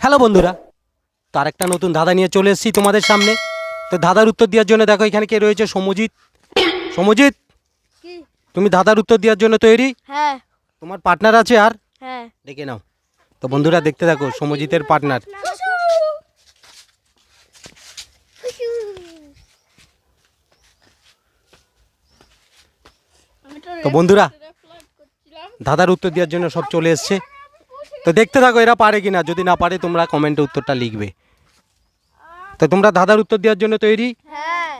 Hello বন্ধুরা, তো আরেকটা নতুন ধাঁধা নিয়ে চলে এসেছি তোমাদের সামনে। তো ধাঁধার উত্তর দেওয়ার জন্য দেখো এখানে কে রয়েছে, সমজিৎ। সমজিৎ, তুমি ধাঁধার উত্তর দেওয়ার জন্য তৈরি? হ্যাঁ। তোমার পার্টনার আছে? আর হ্যাঁ, ডেকে নাও। তো বন্ধুরা দেখতে থাকো সমজিতের পার্টনার। তো বন্ধুরা ধাঁধার উত্তর দেওয়ার জন্য সব চলে এসছে। তো দেখতে থাকো এরা পারে কিনা, যদি না পারে তোমরা কমেন্টে উত্তরটা লিখবে। তো তোমরা ধাঁধার উত্তর দেওয়ার জন্য তৈরি? হ্যাঁ।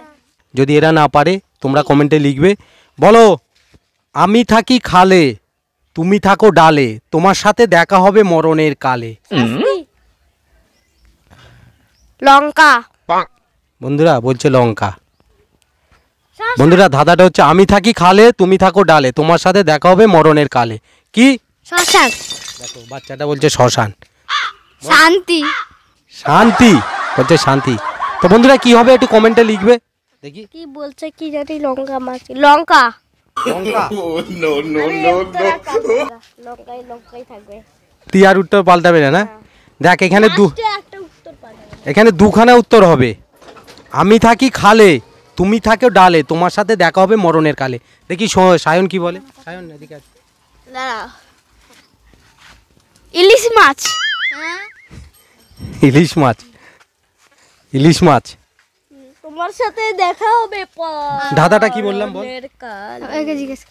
যদি এরা না পারে তোমরা কমেন্টে লিখবে। বলো, আমি থাকি খালে তুমি থাকো ডালে, তোমার সাথে দেখা হবে মরণের কালে। লঙ্কা। বন্ধুরা বলছে লঙ্কা। বন্ধুরা ধাঁধাটা হচ্ছে আমি থাকি খালে তুমি থাকো ডালে, তোমার সাথে দেখা হবে মরণের কালে। কি? শ্মশান। দেখো বাচ্চাটা বলছে শ্মশান। শান্তি। শান্তি বলছে শান্তি। তো বন্ধুরা কি হবে একটু কমেন্টে লিখবে দেখি। কি বলছে কি জানি, লঙ্কা মাছ। লঙ্কা। লঙ্কা। লঙ্কাই থাকবে। তুই আর উত্তর পাল্টাবে না? দেখ এখানে একটা উত্তর পাবে। এখানে দুখানা উত্তর হবে। আমি থাকি খালে তুমি থাকো ডালে, তোমার সাথে দেখা হবে মরণের কালে। দেখি সায়ন কি বলে। সায়ন এদিকে আয়। দাঁড়াও। ইলিশ মাছ। ইলিশ মাছ। ইলিশ মাছ। তোমার সাথে দেখা হবে ধাঁধাটা কি বললাম বল।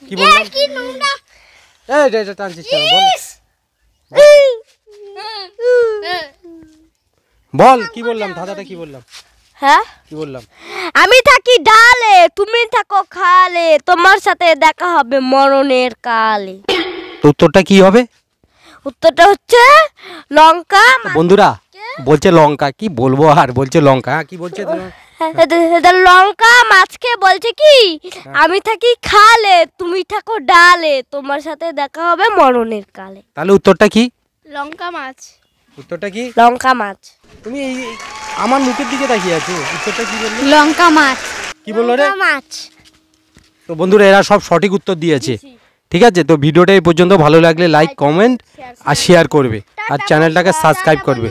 কি বললাম? এই এটা টানছিস কেন বল। বল কি বললাম, ধাঁধাটা কি বললাম? হ্যাঁ, কি বললাম? আমি থাকি ডালে তুমি থাকো খালে, তোমার সাথে দেখা হবে মরণের কালে। তো উত্তরটা কি হবে? উত্তরটা হচ্ছে লঙ্কা। বন্ধুরা বলছে লঙ্কা, কি বলবো আর, বলছে লঙ্কা। কি বলছে? লঙ্কা মাছকে বলছে কি, আমি থাকি খালে তুমি থাকো ডালে, তোমার সাথে দেখা হবে মরণের কালে। তাহলে উত্তরটা কি? লঙ্কা মাছ। উত্তরটা কি? লঙ্কা মাছ। তুমি আমার মুখের দিকে তাকিয়ে আছো, উত্তরটা কি বললে? লঙ্কা মাছ। কি বললো রে? মাছ। তো বন্ধুরা এরা সব সঠিক উত্তর দিয়েছে। ঠিক আছে, তো ভিডিওটা এই পর্যন্ত। ভালো লাগলে লাইক কমেন্ট আর শেয়ার করবে, আর চ্যানেলটাকে সাবস্ক্রাইব করবে।